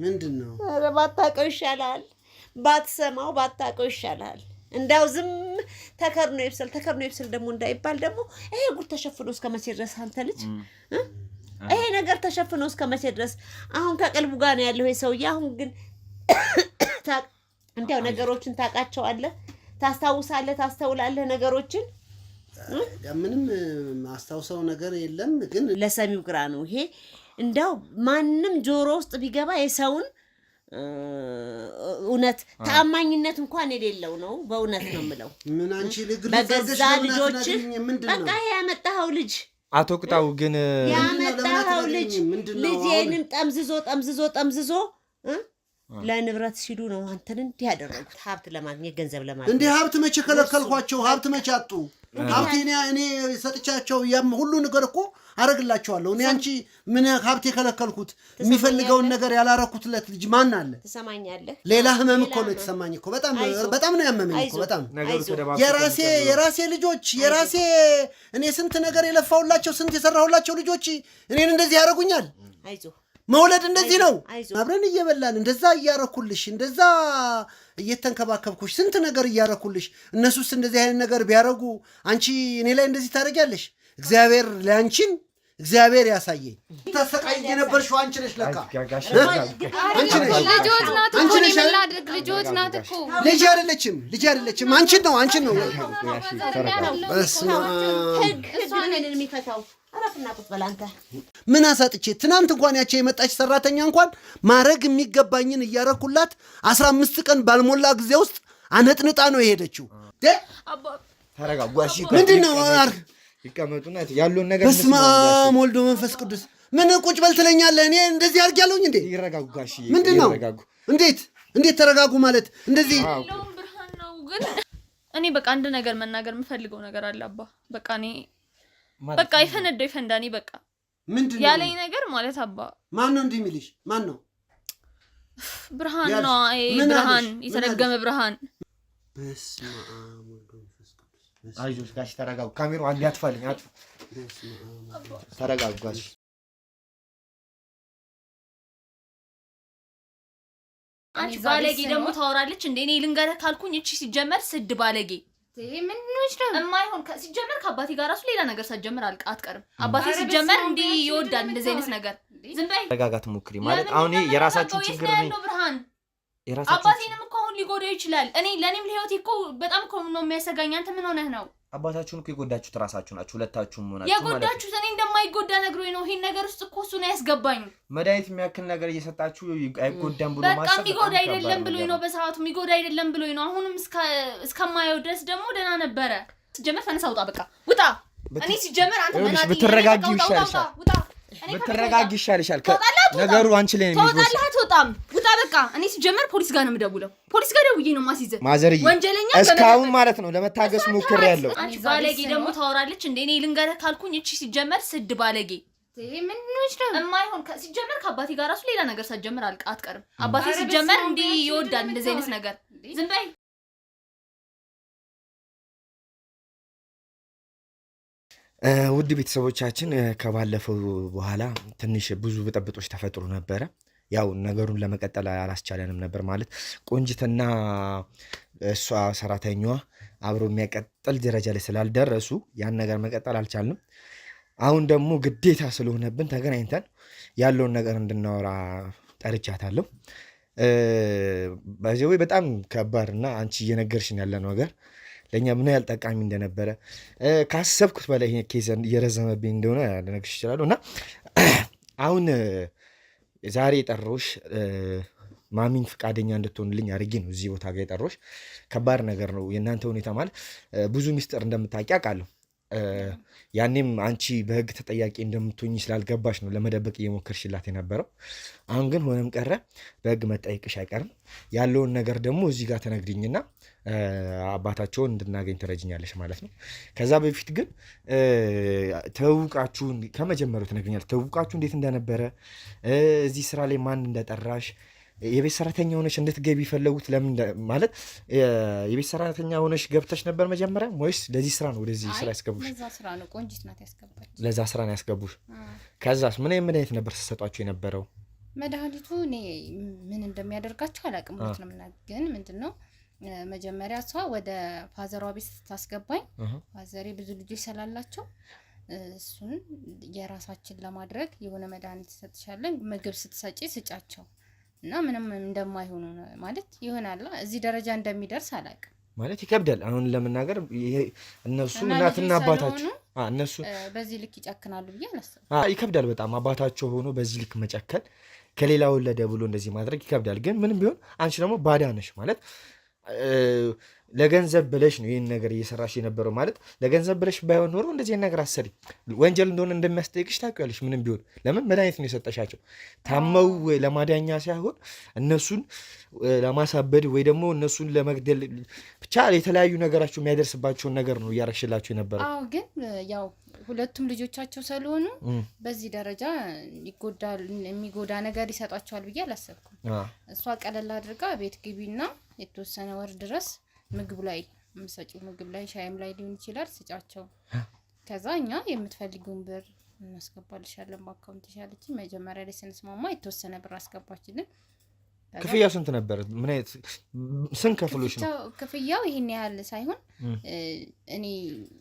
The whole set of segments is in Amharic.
ምንድነው ኧረ ባታውቀው ይሻላል ባትሰማው ባታውቀው ይሻላል እንዳው ዝም ተከርኖ ይብሰል ደግሞ እንዳይባል ደግሞ ይሄ ጉድ ተሸፍኖ እስከመቼ ድረስ አንተ ልጅ ይሄ ነገር ተሸፍኖ እስከመቼ ድረስ አሁን ከቀልቡ ጋር ነው ያለው ይሄ ሰውዬ አሁን ግን እንዴው ነገሮችን ታውቃቸዋለህ ታስታውሳለህ ታስተውላለህ ነገሮችን ምንም ማስታውሰው ነገር የለም ግን ለሰሚው ግራ ነው ይሄ እንዳው ማንንም ጆሮ ውስጥ ቢገባ የሰውን እውነት ታማኝነት እንኳን የሌለው ነው በእውነት ነው የምለው ምን አንቺ በገዛ ልጆች በቃ ያመጣው ልጅ አቶ ቅጣው ግን ያመጣው ልጅ ልጄንም ጠምዝዞ ለንብረት ሲሉ ነው አንተን እንዲህ ያደረጉት ሀብት ለማግኘት ገንዘብ ለማግኘት እንዴ ሀብት መቼ ከለከልኳቸው ሀብት መቼ አጡ ሀብቴ እኔ ሰጥቻቸው ያም ሁሉ ነገር እኮ አረግላቸዋለሁ እኔ አንቺ ምን ሀብት የከለከልኩት የሚፈልገውን ነገር ያላረኩትለት ልጅ ማን አለ ተሰማኛለህ ሌላ ህመም እኮ ነው የተሰማኝ እኮ በጣም ነው ያመመኝ እኮ በጣም የራሴ ልጆች የራሴ እኔ ስንት ነገር የለፋውላቸው ስንት የሰራሁላቸው ልጆች እኔን እንደዚህ ያረጉኛል አይዞ መውለድ እንደዚህ ነው አብረን እየበላን እንደዛ እያረኩልሽ እንደዛ እየተንከባከብኩሽ ስንት ነገር እያረኩልሽ እነሱስ እንደዚህ አይነት ነገር ቢያረጉ አንቺ እኔ ላይ እንደዚህ ታረጋለሽ እግዚአብሔር ለአንቺን እግዚአብሔር ያሳየኝ ተሰቃይ የነበርሽው አንቺ ነሽ ለካ አንቺ ነሽ ልጆች ናት እኮ ልጅ አይደለችም አንቺን ነው ህግ ነን የሚፈታው አራፍና ቁጥ በላንተ ምን አሳጥቼ ትናንት እንኳን ያቺ የመጣች ሰራተኛ እንኳን ማረግ የሚገባኝን እያረኩላት 15 ቀን ባልሞላ ጊዜ ውስጥ አነጥንጣ ነው የሄደችው ተረጋጉ እሺ ምንድነው ይቀመጡና ያሉን ነገር በስመ አብ ወልድ ወመንፈስ ቅዱስ ምን ቁጭ በል ትለኛለህ እኔ እንደዚህ አድርጊያለሁኝ እንዴ ይረጋጉ ጋሺ ምንድነው እንዴት ተረጋጉ ማለት እንደዚህ ለውን ብርሃን ነው ግን እኔ በቃ አንድ ነገር መናገር የምፈልገው ነገር አለ አባ በቃ እኔ በቃ ይፈንዳኒ በቃ ምንድነው ያለኝ ነገር ማለት አባ ማን ነው እንደሚልሽ ማን ነው ብርሃን ነው ብርሃን የተረገመ ብርሃን በስመ አብ ወልድ ወመንፈስ ቅዱስ አይዞሽ ጋሽ ተረጋጉ ካሜራው አንድ ያጥፋልኝ አጥፋ ተረጋጉ ጋሽ አንቺ ባለጌ ደግሞ ታወራለች እንዴ እኔ ልንገርህ ካልኩኝ እቺ ሲጀመር ስድ ባለጌ ምን ነው የማይሆን ሲጀመር ከአባቴ ጋር ራሱ ሌላ ነገር ሳትጀምር አትቀርም አባቴ ሲጀመር እንዴ ይወዳል እንደዚህ አይነት ነገር ዝም በይ ተረጋጋት ሞክሪ ማለት አሁን የራሳችሁ ችግር ነው ብርሃን አባቴንም እኮ አሁን ሊጎዳው ይችላል እኔ ለኔም ለህይወቴ እኮ በጣም እኮ ነው የሚያሰጋኝ አንተ ምን ሆነህ ነው አባታችሁን እኮ የጎዳችሁት ራሳችሁ ናችሁ ሁለታችሁም ሆናችሁ ማለት የጎዳችሁት እኔ እንደማይጎዳ ነግሮኝ ነው ይሄን ነገር ውስጥ እኮ እሱ ነው ያስገባኝ መድኃኒት የሚያክል ነገር እየሰጣችሁ አይጎዳም ብሎ ማሰብ በቃ የሚጎዳ አይደለም ብሎኝ ነው በሰዓቱ የሚጎዳ አይደለም ብሎኝ ነው አሁንም እስከማየው ድረስ ደግሞ ደህና ነበረ ሲጀመር ተነሳ ውጣ በቃ ውጣ እኔ ሲጀመር አንተ መናጢ ብትረጋጊው ይሻልሻል ብትረጋጊ ይሻልሻል ነገሩ አንቺ ላይ ነው የሚወጣው አትወጣም ውጣ በቃ እኔ ሲጀመር ፖሊስ ጋር ነው የምደውለው ፖሊስ ጋር ደውዬ ነው ማስይዘ ማዘርዬ ወንጀለኛ እስካሁን ማለት ነው ለመታገስ ሞክሬያለሁ አንቺ ባለጌ ደግሞ ታወራለች እንዴ እኔ ልንገርህ ካልኩኝ እቺ ሲጀመር ስድ ባለጌ ምን ነው የማይሆን ሲጀመር ከአባቴ ጋር ራሱ ሌላ ነገር ሳትጀምር አትቀርም አባቴ ሲጀመር እንዴ ይወዳል እንደዚህ አይነት ነገር ዝም በይ ውድ ቤተሰቦቻችን ከባለፈው በኋላ ትንሽ ብዙ ብጥብጦች ተፈጥሮ ነበር ያው ነገሩን ለመቀጠል አላስቻለንም ነበር ማለት ቆንጅትና እሷ ሰራተኛዋ አብሮ የሚያቀጥል ደረጃ ላይ ስላልደረሱ ያን ነገር መቀጠል አልቻልንም አሁን ደግሞ ግዴታ ስለሆነብን ተገናኝተን ያለውን ነገር እንድናወራ ጠርቻታለሁ በዚህ በጣም ከባድና አንቺ እየነገርሽኝ ያለ ነገር ለኛ ምን ያህል ጠቃሚ እንደነበረ ካሰብኩት በላይ ይሄ ኬዝ እየረዘመብኝ እንደሆነ ልነግርሽ እችላለሁ እና አሁን ዛሬ የጠራሁሽ ማሚን ፍቃደኛ እንድትሆንልኝ አድርጌ ነው እዚህ ቦታ ጋር የጠራሁሽ ከባድ ነገር ነው የእናንተ ሁኔታ ማለት ብዙ ሚስጥር እንደምታውቂ አውቃለሁ ያኔም አንቺ በህግ ተጠያቂ እንደምትሆኚ ስላልገባሽ ነው ለመደበቅ እየሞከርሽላት የነበረው አሁን ግን ሆነም ቀረ በህግ መጠየቅሽ አይቀርም ያለውን ነገር ደግሞ እዚህ ጋር ተነግሪኝና አባታቸውን እንድናገኝ ትረጅኛለሽ ማለት ነው ከዛ በፊት ግን ተውቃችሁ ከመጀመሪያው ትነግሪኛለሽ ተውቃችሁ እንዴት እንደነበረ እዚህ ስራ ላይ ማን እንደጠራሽ የቤት ሰራተኛ ሆነሽ እንድትገቢ ፈለጉት ለምን ማለት የቤት ሰራተኛ ሆነሽ ገብተሽ ነበር መጀመሪያ ወይስ ለዚህ ስራ ነው ወደዚህ ስራ ያስገቡሽ ለዛ ስራ ነው ቆንጂት ናት ያስገባች ለዛ ስራ ነው ያስገቡሽ ከዛስ ምን አይነት ነበር ተሰጣችሁ የነበረው መድኃኒቱ እኔ ምን እንደሚያደርጋቸው አላውቅም። ግን ምንድነው መጀመሪያ እሷ ወደ ፋዘሯ ቤት ስታስገባኝ ፋዘሬ ብዙ ልጆች ስላላቸው እሱን የራሳችን ለማድረግ የሆነ መድኃኒት ሰጥሻለን ምግብ ስትሰጪ ስጫቸው እና ምንም እንደማይሆኑ ማለት ይሆናል እዚህ ደረጃ እንደሚደርስ አላውቅም። ማለት ይከብዳል አሁን ለመናገር እነሱ እናትና አባታቸው እነሱ በዚህ ልክ ይጨክናሉ ብዬ አላስብም። ይከብዳል በጣም አባታቸው ሆኖ በዚህ ልክ መጨከን ከሌላ ወለደ ብሎ እንደዚህ ማድረግ ይከብዳል። ግን ምንም ቢሆን አንቺ ደግሞ ባዳ ነሽ ማለት ለገንዘብ ብለሽ ነው ይህን ነገር እየሰራሽ የነበረው ማለት ለገንዘብ ብለሽ ባይሆን ኖሮ እንደዚህ ነገር አሰሪ ወንጀል እንደሆነ እንደሚያስጠይቅሽ ታውቂያለሽ። ምንም ቢሆን ለምን መድኃኒት ነው የሰጠሻቸው ታመው ለማዳኛ ሳይሆን እነሱን ለማሳበድ ወይ ደግሞ እነሱን ለመግደል ብቻ የተለያዩ ነገራቸው የሚያደርስባቸውን ነገር ነው እያረግሽላቸው የነበረው። አዎ ግን ያው ሁለቱም ልጆቻቸው ስለሆኑ በዚህ ደረጃ ይጎዳል የሚጎዳ ነገር ይሰጣቸዋል ብዬ አላሰብኩም። እሷ ቀለል አድርጋ ቤት ግቢና የተወሰነ ወር ድረስ ምግብ ላይ ምሰጪው ምግብ ላይ ሻይም ላይ ሊሆን ይችላል ስጫቸው ከዛ እኛ የምትፈልጉን ብር እናስገባልሻለን በአካውንት ይሻለች። መጀመሪያ ላይ ስንስማማ የተወሰነ ብር አስገባችልን። ክፍያው ስንት ነበር? ምን አይነት ስንት ከፍሎሽ ነው? ክፍያው ይሄን ያህል ሳይሆን እኔ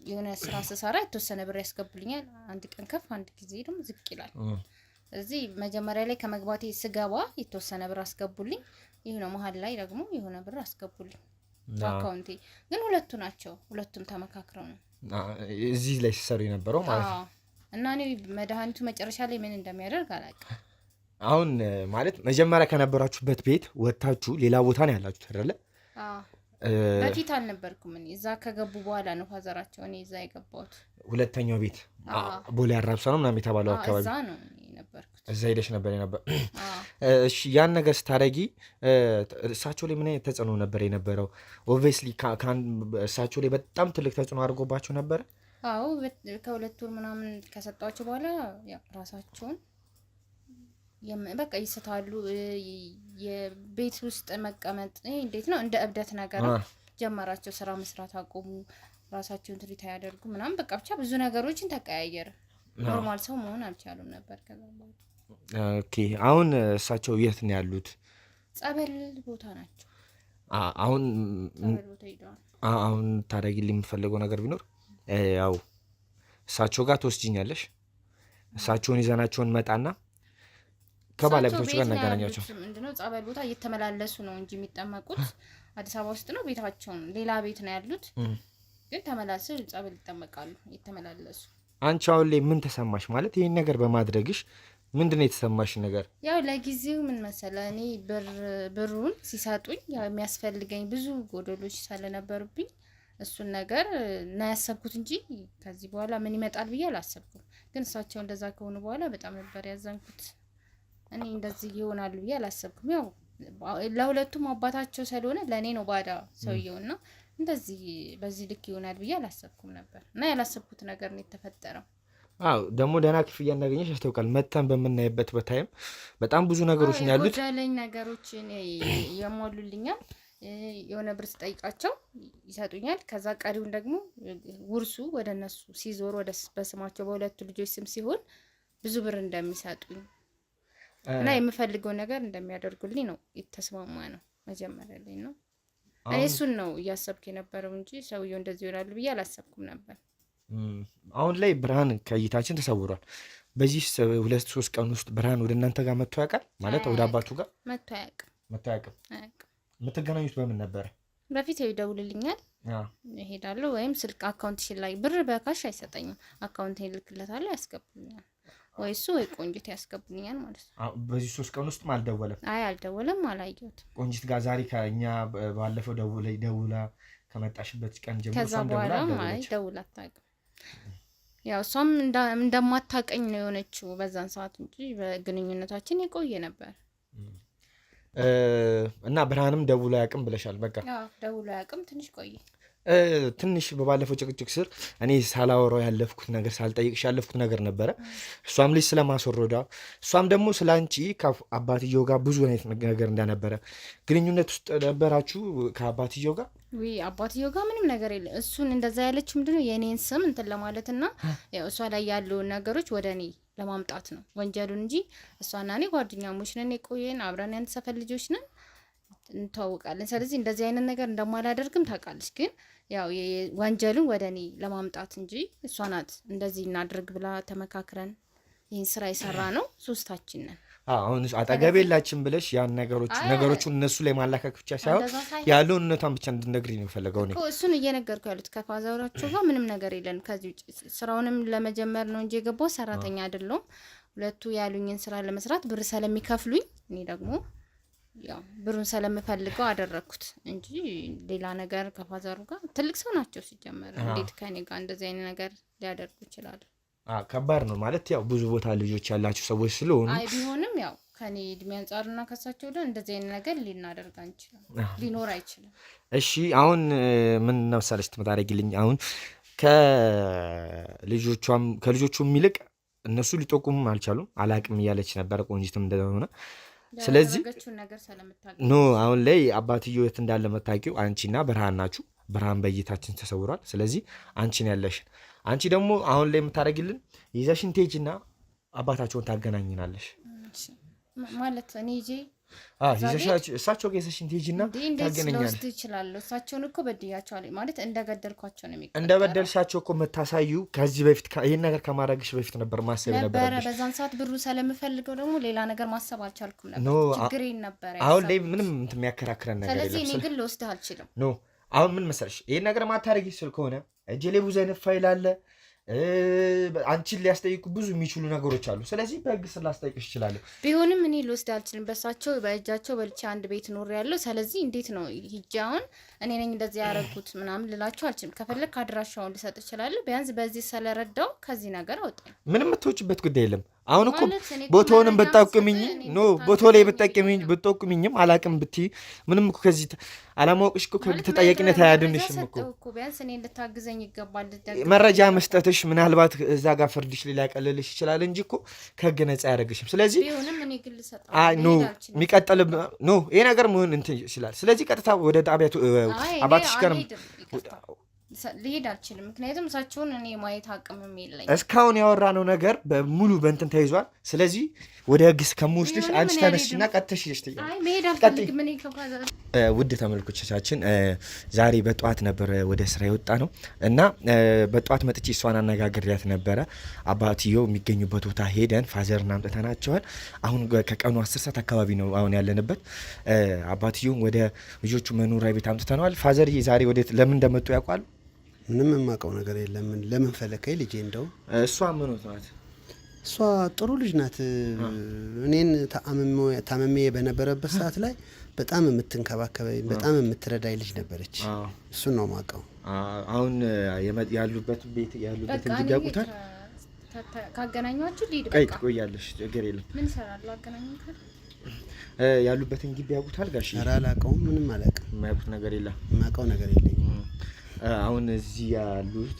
የሆነ ስራ ስሰራ የተወሰነ ብር ያስገቡልኛል። አንድ ቀን ከፍ አንድ ጊዜ ደግሞ ዝቅ ይላል። እዚህ መጀመሪያ ላይ ከመግባቴ ስገባ የተወሰነ ብር አስገቡልኝ። ይሄ ነው መሀል ላይ ደግሞ የሆነ ብር አስገቡልኝ በአካውንቴ። ግን ሁለቱ ናቸው ሁለቱም ተመካክረው ነው እዚህ ላይ ሲሰሩ የነበረው ማለት ነው። እና እኔ መድኃኒቱ መጨረሻ ላይ ምን እንደሚያደርግ አላውቅም። አሁን ማለት መጀመሪያ ከነበራችሁበት ቤት ወጣችሁ ሌላ ቦታ ነው ያላችሁት አይደለ? በፊት አልነበርኩም እኔ እዛ ከገቡ በኋላ ነው ፋዘራቸው እኔ እዛ የገባሁት ሁለተኛው ቤት ቦሌ አራብሳ ነው ምናምን የተባለው አካባቢ እዛ ነው የነበርኩት። እዛ ሄደሽ ነበር የነበረው። እሺ ያን ነገር ስታረጊ እሳቸው ላይ ምን አይነት ተጽዕኖ ነበር የነበረው? ኦብቪየስሊ እሳቸው ላይ በጣም ትልቅ ተጽዕኖ አድርጎባቸው ነበር። አዎ ከሁለት ወር ምናምን ከሰጣቸው በኋላ ያው ራሳቸውን በቃ ይስታሉ። የቤት ውስጥ መቀመጥ እንዴት ነው እንደ እብደት ነገር ጀመራቸው። ስራ መስራት አቆሙ። ራሳቸውን ትሪት ያደርጉ ምናምን በቃ ብቻ ብዙ ነገሮችን ተቀያየረ። ኖርማል ሰው መሆን አልቻሉም ነበር ከዛ በኋላ። ኦኬ አሁን እሳቸው የት ነው ያሉት? ጸበል ቦታ ናቸው። አሁን ጸበል ቦታ ሄደዋል። አሁን ታደርጊልኝ የምፈልገው ነገር ቢኖር ያው እሳቸው ጋር ትወስጂኛለሽ። እሳቸውን ይዘናቸውን መጣና ከባለቤቶቹ ጋር እናገናኛቸው። ምንድነው ጸበል ቦታ እየተመላለሱ ነው እንጂ የሚጠመቁት አዲስ አበባ ውስጥ ነው ቤታቸውን ሌላ ቤት ነው ያሉት። ግን ተመላልሰው ጸበል ይጠመቃሉ እየተመላለሱ። አንቺ አሁን ላይ ምን ተሰማሽ? ማለት ይሄን ነገር በማድረግሽ ምንድነው የተሰማሽ ነገር? ያው ለጊዜው ምን መሰለህ እኔ ብሩን ሲሰጡኝ ያው የሚያስፈልገኝ ብዙ ጎደሎች ስለነበሩብኝ እሱን ነገር ነው ያሰብኩት እንጂ ከዚህ በኋላ ምን ይመጣል ብዬ አላሰብኩም። ግን እሳቸው እንደዛ ከሆኑ በኋላ በጣም ነበር ያዘንኩት። እኔ እንደዚህ ይሆናል ብዬ አላሰብኩም። ያው ለሁለቱም አባታቸው ስለሆነ ለኔ ነው ባዳ ሰውየውና እንደዚህ በዚህ ልክ ይሆናል ብዬ አላሰብኩም ነበር እና ያላሰብኩት ነገር ነው የተፈጠረው። አዎ ደግሞ ደህና ክፍያ እንዳገኘሽ ያስታውቃል። መተን በምናይበት በታይም በጣም ብዙ ነገሮች ነው ያሉት። ጎደለኝ ነገሮችን ያሟሉልኛል። የሆነ ብር ስጠይቃቸው ይሰጡኛል። ከዛ ቀሪውን ደግሞ ውርሱ ወደ እነሱ ሲዞር ወደ በስማቸው በሁለቱ ልጆች ስም ሲሆን ብዙ ብር እንደሚሰጡኝ እና የምፈልገው ነገር እንደሚያደርጉልኝ ነው የተስማማ ነው መጀመሪያ ላይ ነው። እኔ እሱን ነው እያሰብኩ የነበረው እንጂ ሰውየው እንደዚህ ይሆናል ብዬ አላሰብኩም ነበር። አሁን ላይ ብርሃን ከእይታችን ተሰውሯል። በዚህ 2-3 ቀን ውስጥ ብርሃን ወደ እናንተ ጋር መጥቶ ያውቃል? ማለት ወደ አባቱ ጋር መጥቶ አያውቅም። የምትገናኙት በምን ነበር? በፊት ይደውልልኛል እሄዳለሁ፣ ወይም ስልክ አካውንት ላይ ብር በካሽ አይሰጠኝም። አካውንት ይልክለታል ያስገቡልኛል፣ ወይ እሱ ወይ ቆንጂት ያስገቡልኛል ማለት ነው። በዚህ 3 ቀን ውስጥ አልደወለም? አይ አልደወለም፣ አላየሁትም። ቆንጂት ጋር ዛሬ ከኛ ባለፈው ደውላ ከመጣሽበት ቀን ጀምሮ ከዛ በኋላ ደውላ አታውቅም። ያው እሷም እንደማታውቀኝ ነው የሆነችው በዛን ሰዓት እንጂ በግንኙነታችን የቆየ ነበር። እና ብርሃንም ደውሎ አያውቅም ብለሻል። በቃ ደውሎ አያውቅም። ትንሽ ቆየ። ትንሽ በባለፈው ጭቅጭቅ ስር እኔ ሳላወራው ያለፍኩት ነገር ሳልጠይቅሽ ያለፍኩት ነገር ነበረ። እሷም ልጅ ስለማስወረዳ እሷም ደግሞ ስለ አንቺ ከአባትየው ጋር ብዙ አይነት ነገር እንደነበረ ግንኙነት ውስጥ ነበራችሁ ከአባትየው ጋር? ወይ አባትየው ጋር ምንም ነገር የለም። እሱን እንደዛ ያለችው ምንድነው የኔን ስም እንትን ለማለትና ያው እሷ ላይ ያለውን ነገሮች ወደ እኔ ለማምጣት ነው ወንጀሉን እንጂ እሷና እኔ ጓደኛሞች ነን፣ የቆየን አብረን ያን ሰፈር ልጆች ነን፣ እንተዋወቃለን። ስለዚህ እንደዚህ አይነት ነገር እንደማላደርግም ታውቃለች። ግን ያው ወንጀሉን ወደ እኔ ለማምጣት እንጂ እሷ ናት እንደዚህ እናድርግ ብላ ተመካክረን ይህን ስራ የሰራ ነው ሶስታችን ነን። አሁን አጠገብ የላችን ብለሽ ያን ነገሮቹን እነሱ ላይ ማላከክ ብቻ ሳይሆን ያለውን እውነታን ብቻ እንድትነግሪኝ ነው የፈለገው ነው እሱን እየነገርኩ ያሉት። ከፋዘራቸው ጋር ምንም ነገር የለንም። ከዚህ ውጭ ስራውንም ለመጀመር ነው እንጂ የገባው ሰራተኛ አይደለሁም። ሁለቱ ያሉኝን ስራ ለመስራት ብር ስለሚከፍሉኝ እኔ ደግሞ ያው ብሩን ስለምፈልገው አደረኩት እንጂ ሌላ ነገር ከፋዘሩ ጋር ትልቅ ሰው ናቸው ሲጀመር እንዴት ከኔ ጋር እንደዚህ አይነት ነገር ሊያደርጉ ይችላሉ? ከባድ ነው ማለት ያው ብዙ ቦታ ልጆች ያላችሁ ሰዎች ስለሆኑ አይ ቢሆንም ያው ከኔ እድሜ አንጻርና ከሳቸው ወደ እንደዚህ አይነት ነገር ሊናደርግ አንችልም፣ ሊኖር አይችልም። እሺ አሁን ምን ነውሳለች ትመጣረግልኝ? አሁን ከልጆቹም ይልቅ እነሱ ሊጠቁሙም አልቻሉም። አላቅም እያለች ነበር ቆንጂትም እንደሆነ። ስለዚህ ኖ አሁን ላይ አባትየው የት እንዳለ መታቂው አንቺና ብርሃን ናችሁ። ብርሃን በእይታችን ተሰውሯል። ስለዚህ አንቺን ያለሽን አንቺ ደግሞ አሁን ላይ የምታደርግልን ይዘሽን ትሄጂና አባታቸውን ታገናኝናለሽ ማለት እኔ ይዤ እሳቸው ከይዘሽን ትሄጂና ታገናኛለሽ። ይችላል እሳቸውን እኮ በድያቸዋል ማለት እንደገደልኳቸው ነው የሚቀር እንደበደልሻቸው እኮ መታሳዩ ከዚህ በፊት ይሄን ነገር ከማድረግሽ በፊት ነበር ማሰብ ነበር። በዛን ሰዓት ብሩ ስለምፈልገው ደግሞ ሌላ ነገር ማሰብ አልቻልኩም ነበር። ችግሬን ነበር። አሁን ላይ ምንም የሚያከራክረን ነገር የለም። ስለዚህ እኔ ግን ልወስድህ አልችልም። ኖ አሁን ምን መሰለሽ ይሄን ነገር ማታረጊ ስል ከሆነ እጄ ላይ ብዙ አይነት ፋይል አለ። አንቺን ሊያስጠይቁ ብዙ የሚችሉ ነገሮች አሉ። ስለዚህ በህግ ስላስጠይቅሽ ይችላል። ቢሆንም እኔ ልወስድ አልችልም። በሳቸው በእጃቸው በልቼ አንድ ቤት ኖር ያለው። ስለዚህ እንዴት ነው ሂጃውን እኔ ነኝ እንደዚህ ያረኩት ምናምን ልላቸው አልችልም። ከፈለክ አድራሻውን ልሰጥ እችላለሁ። ቢያንስ በዚህ ስለረዳው ከዚህ ነገር አውጣኝ። ምንም የምትወጪበት ጉዳይ የለም። አሁን እኮ ቦታውንም በጣቁምኝ ኖ ቦታው ላይ በጣቁምኝም አላቅም ብትይ ምንም እኮ ከዚህ አላማወቅሽ እኮ ከህግ ተጠያቂነት አያድንሽም እኮ። ቢያንስ እኔ እንድታግዘኝ ይገባል። መረጃ መስጠትሽ ምናልባት እዛ ጋር ፍርድሽ ሊያቀልልሽ ይችላል እንጂ እኮ ከህግ ነፃ ያደርግሽም። ስለዚህ ቢሆንም እኔ ግል ሰጣ ኖ የሚቀጥል ኖ ይሄ ነገር መሆን እንትን ይችላል። ስለዚህ ቀጥታ ወደ ጣቢያቱ አባትሽ ጋር ልሄድ አልችልም። ምክንያቱም እሳቸውን እኔ ማየት አቅምም የለኝም። እስካሁን ያወራነው ነገር በሙሉ በእንትን ተይዟል። ስለዚህ ወደ ህግ እስከምወስድሽ አንቺ ተነስና ቀጥተሽ ይሽት መሄድ አልፈልግም። እኔ ከፋዘር ውድ ተመልካቾቻችን ዛሬ በጠዋት ነበር ወደ ስራ የወጣ ነው እና በጠዋት መጥቼ እሷን አነጋግሬያት ነበረ። አባትየው የሚገኙበት ቦታ ሄደን ፋዘርን አምጥተናቸዋል። አሁን ከቀኑ 10 ሰዓት አካባቢ ነው አሁን ያለንበት። አባትየውን ወደ ልጆቹ መኖሪያ ቤት አምጥተነዋል። ፋዘር ዛሬ ወደ ለምን እንደመጡ ያውቃሉ? ምንም የማውቀው ነገር የለም። ለምን ፈለከኝ ልጄ? እንደው እሷ ምኖት ናት? እሷ ጥሩ ልጅ ናት። እኔን ታመሜ በነበረበት ሰዓት ላይ በጣም የምትንከባከበኝ በጣም የምትረዳኝ ልጅ ነበረች። እሱን ነው የማውቀው። አሁን ያሉበት ቤት ግቢ ያውቁታል? ካገናኟችሁ ልሂድ። በቃ ቆያለሽ፣ ችግር የለም። ምን እሰራለሁ? አገናኙኝ ካል ያሉበትን ግቢ ያውቁታል? ጋሽ ኧረ አላውቀውም። ምንም አላውቅም። የማያውቁት ነገር የለም። የማውቀው ነገር የለኝም። አሁን እዚህ ያሉት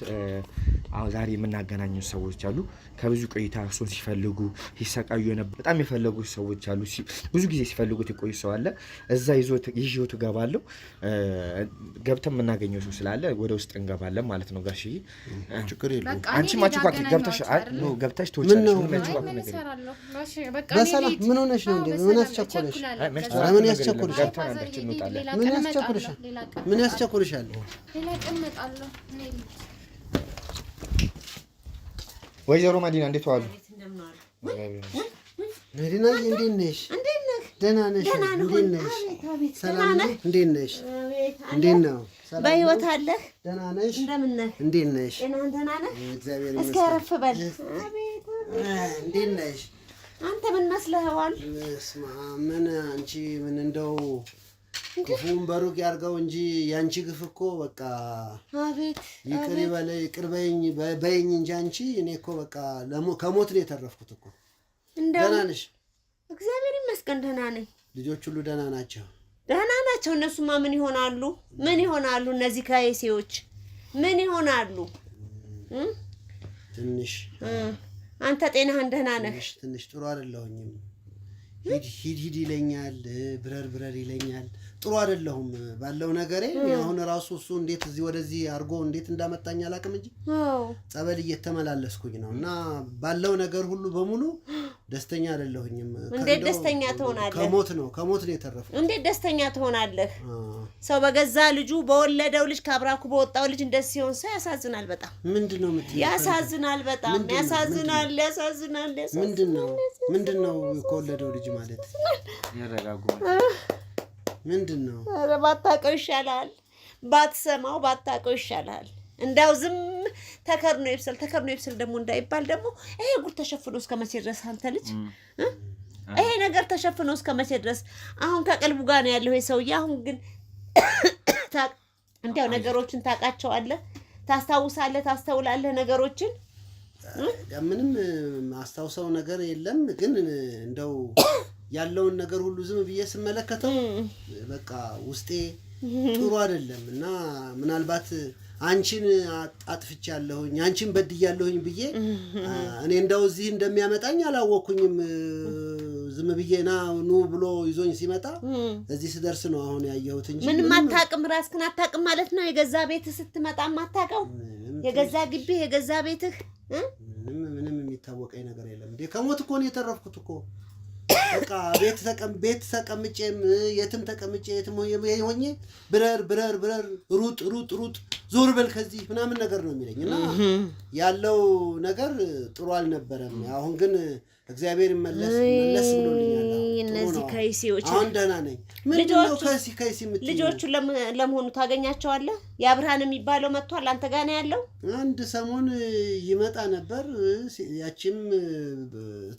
አሁን ዛሬ የምናገናኙ ሰዎች አሉ። ከብዙ ቆይታ እሱን ሲፈልጉ ሲሰቃዩ የነበሩ በጣም የፈለጉ ሰዎች አሉ። ብዙ ጊዜ ሲፈልጉት የቆዩ ሰው አለ። እዛ ይዤው እገባለሁ። ገብተን የምናገኘው ሰው ስላለ ወደ ውስጥ እንገባለን ማለት ነው። ጋሽዬ ችግር የለም። አንቺ ማጭቋቂ ገብተሽ ትወጫለሽ። በሰላም ምን ሆነሽ ነው እንዴ? ምን ያስቸኮልሽ? ምን ያስቸኮልሻል? ምን ያስቸኮልሻል? ወይዘሮ ማዲና እንዴት ዋሉ? መዲና እንዴት ነሽ? ደህና ነሽ? እንዴት ነሽ? ሰላም ነሽ? እንዴት ነሽ? እንዴት ነው? በህይወት አለህ? ደህና ነሽ? እንደምን ነህ? እንዴት ነሽ? ደህና ነህ? እግዚአብሔር እስኪ አረፍ በል። እንዴት ነሽ? አንተ ምን መስለኸዋል? እስማ ምን አንቺ ምን እንደው ክፉን በሩቅ ያርገው እንጂ ያንቺ ግፍ እኮ በቃ አቤት ይቅር ይበለኝ ይቅር በይኝ እንጂ አንቺ እኔ እኮ በቃ ከሞት ነው የተረፍኩት እኮ። ደህና ነሽ? እግዚአብሔር ይመስገን ደህና ነኝ። ልጆች ሁሉ ደህና ናቸው? ደህና ናቸው። እነሱማ ምን ይሆናሉ? ምን ይሆናሉ? እነዚህ ካይሴዎች ምን ይሆናሉ? ትንሽ አንተ ጤናህን ደህና ነህ? ትንሽ ጥሩ አይደለሁኝም። ሂድ ይለኛል፣ ብረር ይለኛል። ጥሩ አይደለሁም ባለው ነገሬ። አሁን ራሱ እሱ እንዴት እዚህ ወደዚህ አድርጎ እንዴት እንዳመጣኝ አላውቅም እንጂ ጸበል እየተመላለስኩኝ ነው እና ባለው ነገር ሁሉ በሙሉ ደስተኛ አይደለሁኝም። እንዴት ደስተኛ ትሆናለህ? ከሞት ነው የተረፍኩት። እንዴት ደስተኛ ትሆናለህ? ሰው በገዛ ልጁ በወለደው ልጅ ከአብራኩ በወጣው ልጅ እንደዚህ ሲሆን ሰው ያሳዝናል። በጣም ምንድነው የምትይው? ያሳዝናል፣ በጣም ያሳዝናል። ምንድነው ከወለደው ልጅ ማለት? ያረጋጉ ምንድነው? ኧረ ባታውቀው ይሻላል፣ ባትሰማው ባታውቀው ይሻላል። እንዳው ዝም ተከርኖ ይብሰል ደግሞ እንዳይባል ደግሞ ይሄ ጉድ ተሸፍኖ እስከ መቼ ድረስ አንተ ልጅ ይሄ ነገር ተሸፍኖ እስከ መቼ ድረስ? አሁን ከቀልቡ ጋር ነው ያለው ይሄ ሰውዬ። አሁን ግን እንዲያው ነገሮችን ታውቃቸዋለህ፣ ታስታውሳለህ፣ ታስተውላለህ ነገሮችን። ምንም አስታውሰው ነገር የለም ግን እንደው ያለውን ነገር ሁሉ ዝም ብዬ ስመለከተው በቃ ውስጤ ጥሩ አይደለም እና ምናልባት አንቺን አጥፍቻለሁኝ አንቺን በድያለሁኝ ብዬ እኔ እንደው እዚህ እንደሚያመጣኝ አላወኩኝም። ዝም ብዬ ኑ ብሎ ይዞኝ ሲመጣ እዚህ ስደርስ ነው አሁን ያየሁት እንጂ ምንም አታውቅም። ራስህን አታውቅም ማለት ነው። የገዛ ቤትህ ስትመጣ አታውቀው፣ የገዛ ግቢ የገዛ ቤትህ ምንም የሚታወቀኝ ነገር የለም እንዴ። ከሞት እኮ ነው የተረፍኩት እኮ። በቃ ቤት ተቀምጬም የትም ተቀምጬ የትም ሆኜ ብረር ሩጥ ዞር በል ከዚህ ምናምን ነገር ነው የሚለኝ እና ያለው ነገር ጥሩ አልነበረም። አሁን ግን እግዚአብሔር መለስ ብሎልኛል። እነዚህ ከይሲዎች አሁን ደህና ነኝ። ምንድነው ከይሲ የምትይው? ልጆቹ ለመሆኑ ታገኛቸዋለህ? የአብርሃን የሚባለው መጥቷል አንተ ጋር ነው ያለው? አንድ ሰሞን ይመጣ ነበር፣ ያቺም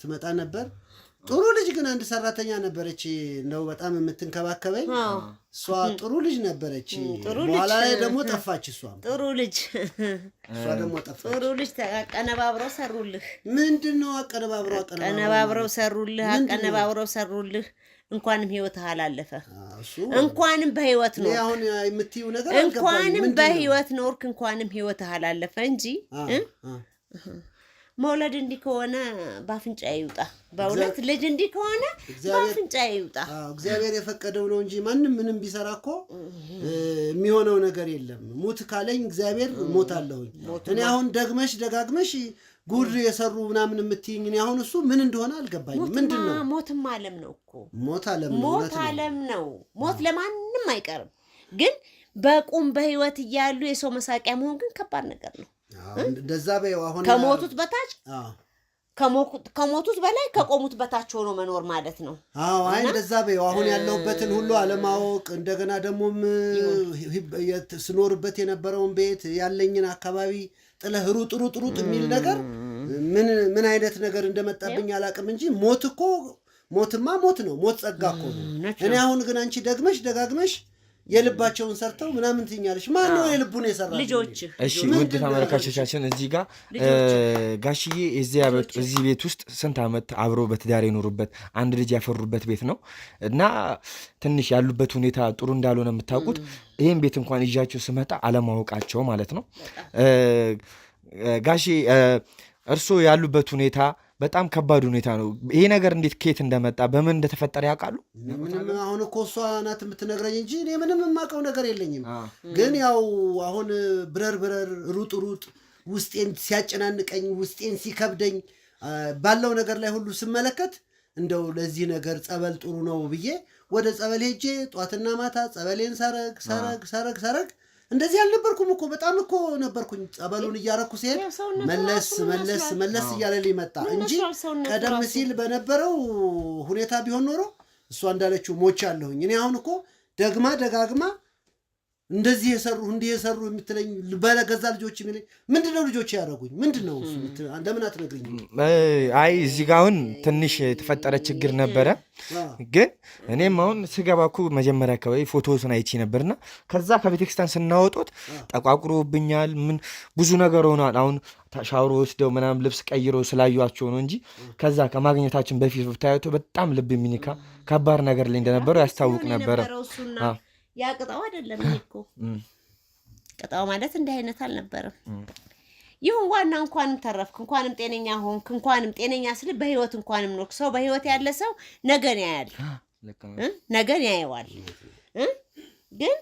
ትመጣ ነበር። ጥሩ ልጅ ግን አንድ ሰራተኛ ነበረች ነው በጣም የምትንከባከበኝ። እሷ ጥሩ ልጅ ነበረች። በኋላ ላይ ደግሞ ጠፋች። እሷ ደግሞ ጠፋች። ጥሩ ልጅ አቀነባብረው ሰሩልህ። ምንድነው አቀነባብረው ሰሩልህ? እንኳንም ህይወትህ አላለፈ። እንኳንም በህይወት ኖርክ። አሁን የምትይው ነገር እንኳንም በህይወት ኖርክ። እንኳንም ህይወትህ አላለፈ እንጂ መውለድ እንዲህ ከሆነ ባፍንጫ ይውጣ። በእውነት ልጅ እንዲህ ከሆነ ባፍንጫ ይውጣ። እግዚአብሔር የፈቀደው ነው እንጂ ማንም ምንም ቢሰራ እኮ የሚሆነው ነገር የለም። ሙት ካለኝ እግዚአብሔር ሞታለሁኝ። እኔ አሁን ደጋግመሽ ጉድ የሰሩ ምናምን የምትይኝ እኔ አሁን እሱ ምን እንደሆነ አልገባኝም። ምንድነው? ሞትም ዓለም ነው እኮ። ሞት ዓለም ነው። ሞት ለማንም አይቀርም። ግን በቁም በህይወት እያሉ የሰው መሳቂያ መሆን ግን ከባድ ነገር ነው። እንደዛ በይው። አሁን ከሞቱት በታች ከሞቱት በላይ ከቆሙት በታች ሆኖ መኖር ማለት ነው። አይ እንደዛ በይው። አሁን ያለሁበትን ሁሉ አለማወቅ፣ እንደገና ደግሞ ስኖርበት የነበረውን ቤት ያለኝን አካባቢ ጥለህ ሩጥ የሚል ነገር ምን አይነት ነገር እንደመጣብኝ አላውቅም እንጂ ሞትማ ሞት ነው። ሞት ጸጋ እኮ ነው። እኔ አሁን ግን አንቺ ደጋግመሽ የልባቸውን ሰርተው ምናምን ትኛለሽ። ማን ነው የልቡን የሰራ? ልጆች። እሺ ውድ ተመልካቾቻችን እዚህ ጋር ጋሽዬ እዚህ ቤት ውስጥ ስንት ዓመት አብረው በትዳር የኖሩበት አንድ ልጅ ያፈሩበት ቤት ነው እና ትንሽ ያሉበት ሁኔታ ጥሩ እንዳልሆነ የምታውቁት ይህን ቤት እንኳን ይዣቸው ስመጣ አለማወቃቸው ማለት ነው። ጋሼ እርስዎ ያሉበት ሁኔታ በጣም ከባድ ሁኔታ ነው። ይሄ ነገር እንዴት ከየት እንደመጣ በምን እንደተፈጠረ ያውቃሉ? ምንም አሁን እኮ እሷ ናት የምትነግረኝ እንጂ እኔ ምንም የማውቀው ነገር የለኝም። ግን ያው አሁን ብረር ሩጥ ውስጤን ሲያጨናንቀኝ ውስጤን ሲከብደኝ ባለው ነገር ላይ ሁሉ ስመለከት እንደው ለዚህ ነገር ጸበል ጥሩ ነው ብዬ ወደ ጸበል ሄጄ ጧትና ማታ ጸበሌን ሰረግ እንደዚህ አልነበርኩም እኮ በጣም እኮ ነበርኩኝ። ጸበሉን እያረኩ ሲሄድ መለስ እያለልኝ መጣ እንጂ ቀደም ሲል በነበረው ሁኔታ ቢሆን ኖሮ እሷ እንዳለችው ሞቻለሁኝ። እኔ አሁን እኮ ደጋግማ እንደዚህ የሰሩ የምትለኝ በገዛ ልጆች የሚለኝ ምንድነው? ልጆች ያደረጉኝ ምንድነው? እንደምን አትነግሪኝም? አይ እዚህ ጋር አሁን ትንሽ የተፈጠረ ችግር ነበረ። ግን እኔም አሁን ስገባ እኮ መጀመሪያ አካባቢ ፎቶዎችን አይቼ ነበርና ከዛ ከቤተክርስቲያን ስናወጡት ጠቋቁሮብኛል። ምን ብዙ ነገር ሆኗል። አሁን ሻወር ወስደው ምናምን ልብስ ቀይሮ ስላዩቸው ነው እንጂ ከዛ ከማግኘታችን በፊት ብታዩት በጣም ልብ የሚነካ ከባድ ነገር ላይ እንደነበረው ያስታውቅ ነበረ። ያ ቅጣው አይደለም። ይሄ እኮ ቅጣው ማለት እንዲህ አይነት አልነበረም። ይሁን ዋና እንኳንም ተረፍክ፣ እንኳንም ጤነኛ ሆንክ፣ እንኳንም ጤነኛ ስል በህይወት እንኳንም ኖርክ። ሰው በህይወት ያለ ሰው ነገን ያያል፣ ነገን ያየዋል። ግን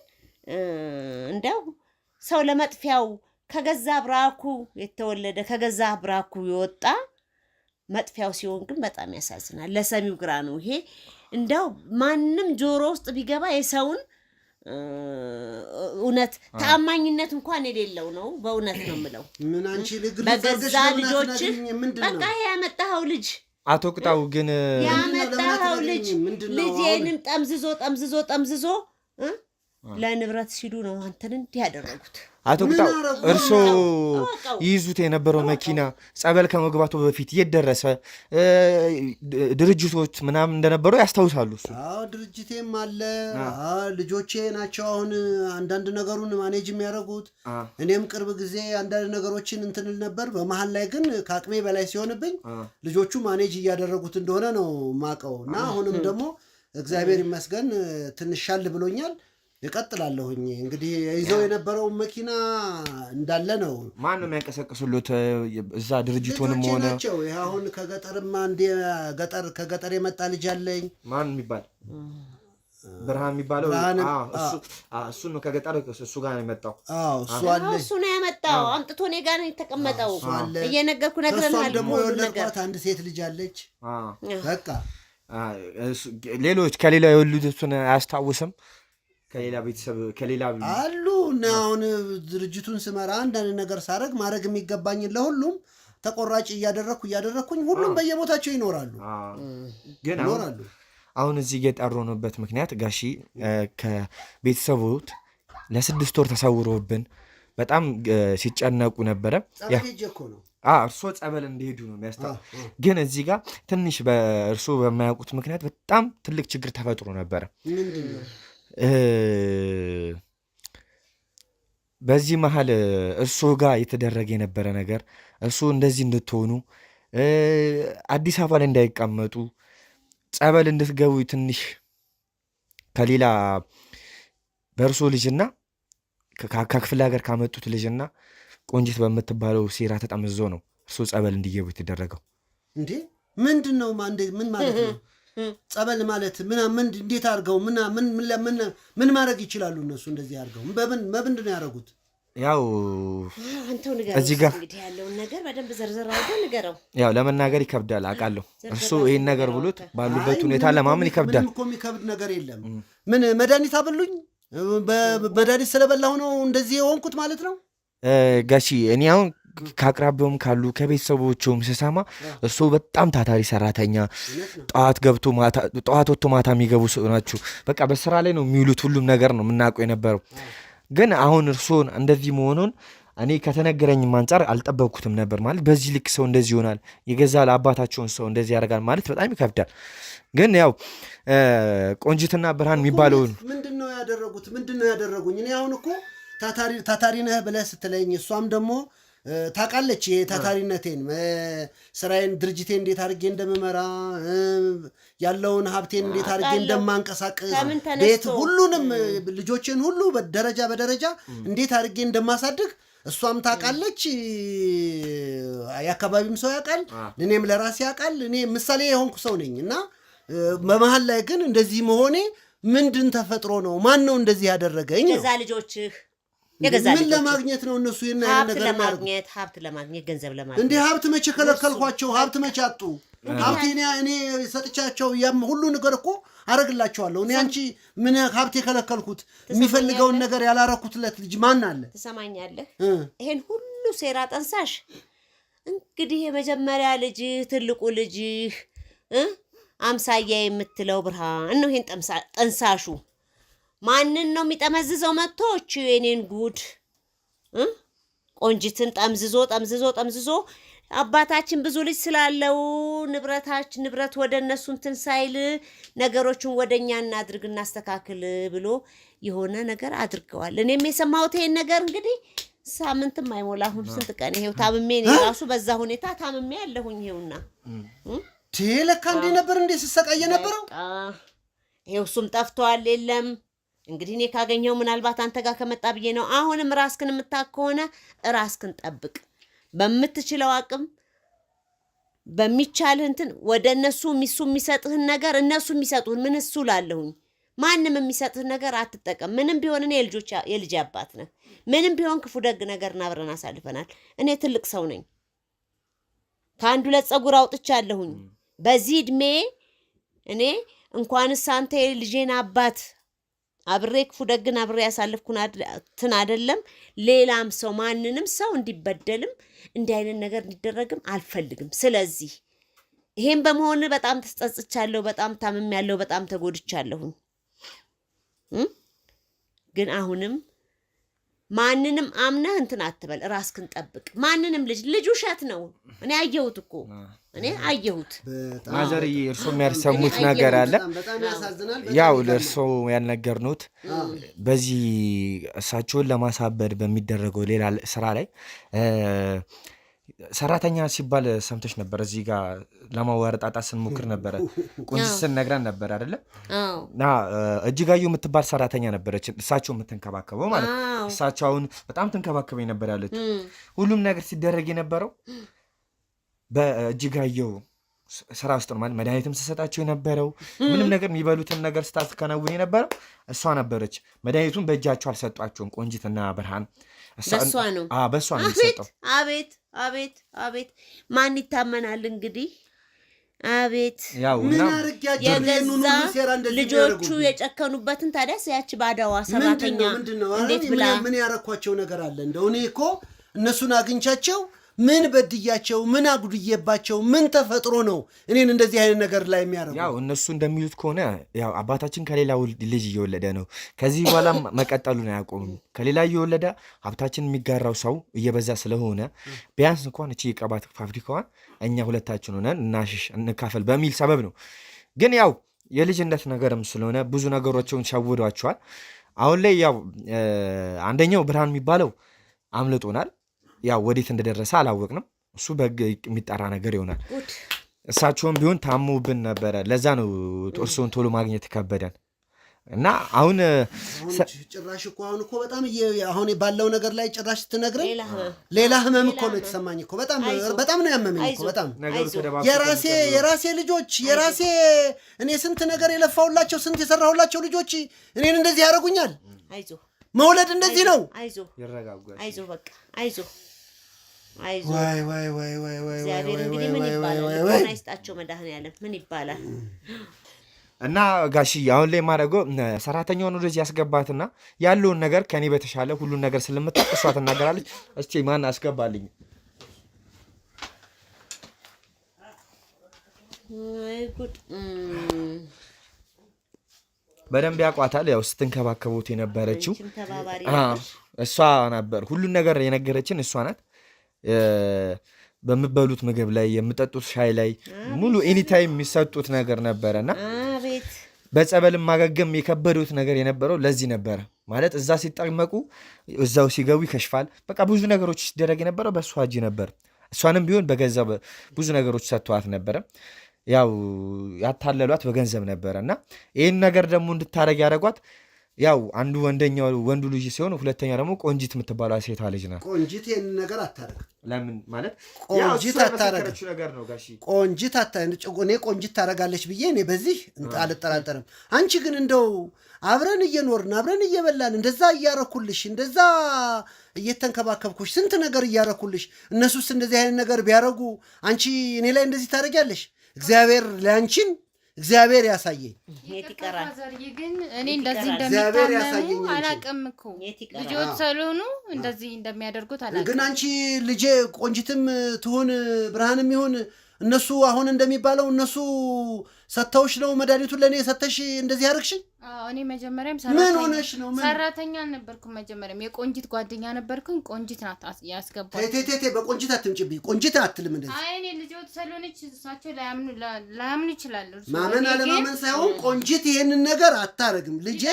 እንደው ሰው ለመጥፊያው ከገዛ ብራኩ የተወለደ ከገዛ ብራኩ የወጣ መጥፊያው ሲሆን ግን በጣም ያሳዝናል። ለሰሚው ግራ ነው ይሄ። እንደው ማንም ጆሮ ውስጥ ቢገባ የሰውን እውነት ተአማኝነት እንኳን የሌለው ነው። በእውነት ነው የምለው። ምን አንቺ በገዛ ልጆች በቃ ያመጣኸው ልጅ አቶ ቅጣው ግን ያመጣኸው ልጅ ልጄንም ጠምዝዞ ለንብረት ሲሉ ነው አንተን እንዲህ ያደረጉት። አቶ ቅጣው እርሶ ይዙት የነበረው መኪና ጸበል ከመግባቱ በፊት የት ደረሰ? ድርጅቶች ምናምን እንደነበሩ ያስታውሳሉ? አዎ ድርጅቴም አለ። ልጆቼ ናቸው አሁን አንዳንድ ነገሩን ማኔጅ የሚያደርጉት። እኔም ቅርብ ጊዜ አንዳንድ ነገሮችን እንትንል ነበር። በመሀል ላይ ግን ከአቅሜ በላይ ሲሆንብኝ ልጆቹ ማኔጅ እያደረጉት እንደሆነ ነው ማቀው እና አሁንም ደግሞ እግዚአብሔር ይመስገን ትንሽ ሻል ብሎኛል። ይቀጥላለሁኝ እንግዲህ ይዘው የነበረው መኪና እንዳለ ነው። ማን ነው የሚያንቀሳቅሱሉት? እዛ ድርጅቱንም ሆነ ናቸው። ይሄ አሁን ከገጠርማ እንደ ከገጠር የመጣ ልጅ አለኝ። ማን የሚባል ብርሃን የሚባለው እሱ ነው። ከገጠር እሱ ጋር ነው የመጣው። እሱ አለ። እሱ ነው ያመጣው። አምጥቶ እኔ ጋር ነው የተቀመጠው። እየነገርኩ ነግረናል። ደግሞ የወለድኳት አንድ ሴት ልጅ አለች። በቃ ሌሎች ከሌላ የወለዱትን አያስታውስም። ከሌላ ቤተሰብ ከሌላ አሉ እና አሁን ድርጅቱን ስመራ አንዳንድ ነገር ሳረግ ማድረግ የሚገባኝ ለሁሉም ተቆራጭ እያደረኩኝ ሁሉም በየቦታቸው ይኖራሉ። ግን አሁን እዚህ የጠሩንበት ምክንያት ጋሺ ከቤተሰቦት ለ6 ወር ተሰውሮብን በጣም ሲጨነቁ ነበረ። እርሶ ጸበል እንደሄዱ ነው የሚያስታው። ግን እዚህ ጋር ትንሽ በእርሶ በማያውቁት ምክንያት በጣም ትልቅ ችግር ተፈጥሮ ነበረ። በዚህ መሀል እርሶ ጋር የተደረገ የነበረ ነገር እርሶ እንደዚህ እንድትሆኑ አዲስ አበባ ላይ እንዳይቀመጡ ጸበል እንድትገቡ ትንሽ ከሌላ በእርሶ ልጅና ከክፍለ ሀገር ካመጡት ልጅና ቆንጂት በምትባለው ሴራ ተጠምዞ ነው እርሶ ጸበል እንዲገቡ የተደረገው። እንዴ ምንድን ነው? ምን ማለት ነው? ጸበል ማለት ምን እንዴት አድርገው ምን ማድረግ ይችላሉ እነሱ? እንደዚህ አድርገው በምንድን ነው ያደረጉት? ያው አንተው ንገረው እዚህ ጋር እንግዲህ ያለውን ነገር በደንብ ዘርዘር አድርገው ንገረው። ያው ለመናገር ይከብዳል አውቃለሁ። እርሱ ይሄን ነገር ብሉት ባሉበት ሁኔታ ለማመን ይከብዳል። ምንም እኮ የሚከብድ ነገር የለም። ምን መድኃኒት አበሉኝ? በመድኃኒት ስለበላሁ ነው እንደዚህ የሆንኩት ማለት ነው ጋሺ። እኔ አሁን ከአቅራቢያውም ካሉ ከቤተሰቦቹም ስሰማ እሱ በጣም ታታሪ ሰራተኛ፣ ጠዋት ወጥቶ ማታ የሚገቡ ሰው ናችሁ። በቃ በስራ ላይ ነው የሚውሉት። ሁሉም ነገር ነው የምናውቀው የነበረው። ግን አሁን እርሶን እንደዚህ መሆኑን እኔ ከተነገረኝም አንጻር አልጠበቅኩትም ነበር። ማለት በዚህ ልክ ሰው እንደዚህ ይሆናል፣ የገዛ ለአባታቸውን ሰው እንደዚህ ያደርጋል ማለት በጣም ይከብዳል። ግን ያው ቆንጂትና ብርሃን የሚባለውን ምንድን ነው ያደረጉኝ? እኔ አሁን እኮ ታታሪ ነህ ብለህ ስትለኝ እሷም ደግሞ ታውቃለች የታታሪነቴን፣ ስራዬን፣ ድርጅቴን እንዴት አድርጌ እንደምመራ፣ ያለውን ሀብቴን እንዴት አድርጌ እንደማንቀሳቀስ፣ ቤት ሁሉንም ልጆቼን ሁሉ በደረጃ እንዴት አድርጌ እንደማሳድግ እሷም ታውቃለች። የአካባቢም ሰው ያውቃል፣ እኔም ለራሴ ያውቃል። እኔ ምሳሌ የሆንኩ ሰው ነኝ እና በመሀል ላይ ግን እንደዚህ መሆኔ ምንድን ተፈጥሮ ነው? ማን ነው እንደዚህ ያደረገኝ? ገዛ ልጆችህ ምን ለማግኘት ነው እነሱ ይሄን ነገር ለማግኘት? ሀብት ለማግኘት፣ ገንዘብ ለማግኘት። እንዴ ሀብት መቼ ከለከልኳቸው? ሀብት መቼ አጡ? ሀብት እኔ ሰጥቻቸው ሁሉ ነገር እኮ አረግላቸዋለሁ። እኔ አንቺ ምን ሀብት የከለከልኩት? የሚፈልገውን ነገር ያላረኩትለት ልጅ ማን አለ? ትሰማኛለህ? ይሄን ሁሉ ሴራ ጠንሳሽ እንግዲህ የመጀመሪያ ልጅህ፣ ትልቁ ልጅህ አምሳያ የምትለው ብርሃን ነው። ይሄን ጠንሳሹ ማንን ነው የሚጠመዝዘው? መጥቶች የኔን ጉድ ቆንጂትን ጠምዝዞ አባታችን ብዙ ልጅ ስላለው ንብረት ወደ እነሱ እንትን ሳይል ነገሮችን ወደኛ እናድርግ እናስተካክል ብሎ የሆነ ነገር አድርገዋል። እኔም የሰማሁት ይሄን ነገር እንግዲህ ሳምንትም አይሞላ አሁን ስንት ቀን ይሄው ታምሜ ነው ራሱ በዛ ሁኔታ ታምሜ ያለሁኝ። ይሄውና ለካ እንዴ ነበር እንዴ ስሰቃየ ነበረው። ይሄው እሱም ጠፍቷል። የለም እንግዲህ እኔ ካገኘው ምናልባት አንተ ጋር ከመጣ ብዬ ነው። አሁንም ራስክን የምታውቅ ከሆነ ራስክን ጠብቅ። በምትችለው አቅም በሚቻልህ እንትን ወደ እነሱ የሚሰጥህን ነገር እነሱ የሚሰጡህን ምን እሱ ላለሁኝ ማንም የሚሰጥህን ነገር አትጠቀም። ምንም ቢሆን እኔ የልጅ አባት ነህ። ምንም ቢሆን ክፉ ደግ ነገር አብረን አሳልፈናል። እኔ ትልቅ ሰው ነኝ። ከአንድ ሁለት ፀጉር አውጥቻለሁኝ። በዚህ እድሜ እኔ እንኳንስ አንተ የልጄን አባት አብሬ ክፉ ደግን አብሬ ያሳልፍኩትን አይደለም ሌላም ሰው ማንንም ሰው እንዲበደልም እንዲህ አይነት ነገር እንዲደረግም አልፈልግም። ስለዚህ ይሄን በመሆን በጣም ተጸጽቻለሁ፣ በጣም ታምሜያለሁ፣ በጣም ተጎድቻለሁ። ግን አሁንም ማንንም አምነህ እንትን አትበል፣ ራስክን ጠብቅ። ማንንም ልጅ ውሸት ነው። እኔ አየሁት እኮ እኔ አየሁት። ማዘርዬ እርሶ የሚያሰሙት ነገር አለ። ያው ለእርሶ ያልነገርኑት በዚህ እሳቸውን ለማሳበድ በሚደረገው ሌላ ስራ ላይ ሰራተኛ ሲባል ሰምተሽ ነበር። እዚህ ጋር ለማወራጣጣት ስንሞክር ነበረ። ቆንጆ ስንነግረን ነበር አይደለ? እና እጅጋዩ የምትባል ሰራተኛ ነበረች፣ እሳቸው የምትንከባከበው ማለት ነው። እሳቸውን በጣም ትንከባከበኝ ነበር ያለች። ሁሉም ነገር ሲደረግ የነበረው በእጅጋየው ስራ ውስጥ ነው ማለት መድኃኒትም ስሰጣቸው የነበረው ምንም ነገር የሚበሉትን ነገር ስታከናውን የነበረው እሷ ነበረች። መድኃኒቱን በእጃቸው አልሰጧቸውም። ቆንጂትና ብርሃን በሷ ነው የሚሰጠው። አቤት ማን ይታመናል እንግዲህ። አቤት የገዛ ልጆቹ የጨከኑበትን ታዲያ ያቺ ባዳዋ ሰራተኛ እንዴት ብላ ምን ያረኳቸው ነገር አለ? እንደው እኔ እኮ እነሱን አግኝቻቸው ምን በድያቸው ምን አጉድዬባቸው ምን ተፈጥሮ ነው እኔን እንደዚህ አይነት ነገር ላይ የሚያረጉ? ያው እነሱ እንደሚሉት ከሆነ ያው አባታችን ከሌላ ልጅ እየወለደ ነው። ከዚህ በኋላ መቀጠሉን አያቆምም። ከሌላ እየወለደ ሀብታችን የሚጋራው ሰው እየበዛ ስለሆነ ቢያንስ እንኳን እቺ የቀባት ፋብሪካዋን እኛ ሁለታችን ሆነን እናሽሽ እንካፈል በሚል ሰበብ ነው። ግን ያው የልጅነት ነገርም ስለሆነ ብዙ ነገሮችን ሸውዷቸዋል። አሁን ላይ ያው አንደኛው ብርሃን የሚባለው አምልጦናል። ያው ወዴት እንደደረሰ አላወቅንም። እሱ በሕግ የሚጠራ ነገር ይሆናል። እሳቸውም ቢሆን ታሙብን ነበረ። ለዛ ነው እርስዎን ቶሎ ማግኘት ከበደን እና አሁን ጭራሽ እኮ አሁን እኮ በጣም አሁን ባለው ነገር ላይ ጭራሽ ስትነግረኝ ሌላ ህመም እኮ ነው የተሰማኝ እኮ በጣም ነው ያመመኝ እኮ በጣም የራሴ ልጆች የራሴ እኔ ስንት ነገር የለፋሁላቸው ስንት የሰራሁላቸው ልጆች እኔን እንደዚህ ያደርጉኛል። መውለድ እንደዚህ ነው። አይዞህ በቃ አይዞህ እግዚአብሔር እንግዲህ ምን ይባላል? አይስጣቸው መድኃኒዓለም ምን ይባላል? እና ጋሽዬ አሁን ላይ ማድረገው ሰራተኛውን ወደዚህ ያስገባትና ያለውን ነገር ከኔ በተሻለ ሁሉን ነገር ስለምታውቅ እሷ ትናገራለች። እስቲ ማን አስገባልኝ? በደንብ ያቋታል። ያው ስትንከባከቡት የነበረችው እሷ ነበር። ሁሉን ነገር የነገረችን እሷ ናት። በምበሉት ምግብ ላይ የምጠጡት ሻይ ላይ ሙሉ ኤኒታይም የሚሰጡት ነገር ነበረና በጸበልም ማገገም የከበዱት ነገር የነበረው ለዚህ ነበረ ማለት እዛ ሲጠመቁ እዛው ሲገቡ ይከሽፋል። በቃ ብዙ ነገሮች ሲደረግ የነበረው በእሷ እጅ ነበር። እሷንም ቢሆን በገንዘብ ብዙ ነገሮች ሰጥተዋት ነበረ። ያው ያታለሏት በገንዘብ ነበረ እና ይህን ነገር ደግሞ እንድታረግ ያደረጓት ያው አንዱ ወንዱ ልጅ ሲሆን ሁለተኛ ደግሞ ቆንጂት የምትባለው ሴቷ ልጅ ናት። ቆንጂት ይሄን ነገር አታረግ። ለምን ማለት ቆንጂት አታረግ ነገር ነው ጋሺ። ቆንጂት እኔ ቆንጂት ታረጋለች ብዬ እኔ በዚህ አልጠራጠርም። አንቺ ግን እንደው አብረን እየኖርን አብረን እየበላን እንደዛ እያረኩልሽ እንደዛ እየተንከባከብኩሽ ስንት ነገር እያረኩልሽ እነሱስ እንደዚህ አይነት ነገር ቢያረጉ አንቺ እኔ ላይ እንደዚህ ታረጊያለሽ? እግዚአብሔር ለአንቺን እግዚአብሔር ያሳየኝ። ግን እኔ እንደዚህ እንደሚታመሙ አላውቅም እኮ ልጆች ስለሆኑ እንደዚህ እንደሚያደርጉት አላውቅም። ግን አንቺ ልጄ ቆንጂትም ትሁን ብርሃንም ይሁን እነሱ አሁን እንደሚባለው እነሱ ሰተውሽ ነው መድኃኒቱን ለእኔ ሰተሽ እንደዚህ ያደርግሽኝ? እኔ መጀመሪያም ምን ሆነሽ ነው? ሰራተኛ አልነበርኩም። መጀመሪያም የቆንጂት ጓደኛ ነበርኩኝ። ቆንጂት ናት ያስገባኝ። በቆንጂት አትምጭብኝ። ቆንጂት አትልም እንደዚህ። እኔ ልጆች ስለሆነች እሳቸው ላያምኑ ይችላሉ። ማመን አለማመን ሳይሆን ቆንጂት ይሄንን ነገር አታረግም። ልጄ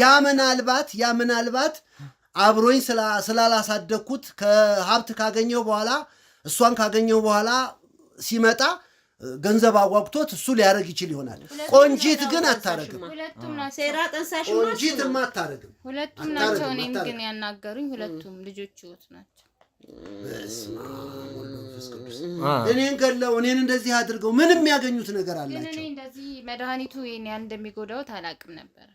ያ ምናልባት አብሮኝ ስላላሳደግኩት ከሀብት ካገኘው በኋላ እሷን ካገኘው በኋላ ሲመጣ ገንዘብ አጓጉቶት እሱ ሊያረግ ይችል ይሆናል። ቆንጂት ግን አታረግም። ቆንጂትማ አታረግም። ሁለቱም ናቸው እኔን ግን ያናገሩኝ። ሁለቱም ልጆች ናቸው። እኔን ገለው እኔን እንደዚህ አድርገው ምንም የሚያገኙት ነገር አላቸው። እኔ እንደዚህ መድኃኒቱ ይሄን ያን እንደሚጎዳው አላውቅም ነበር።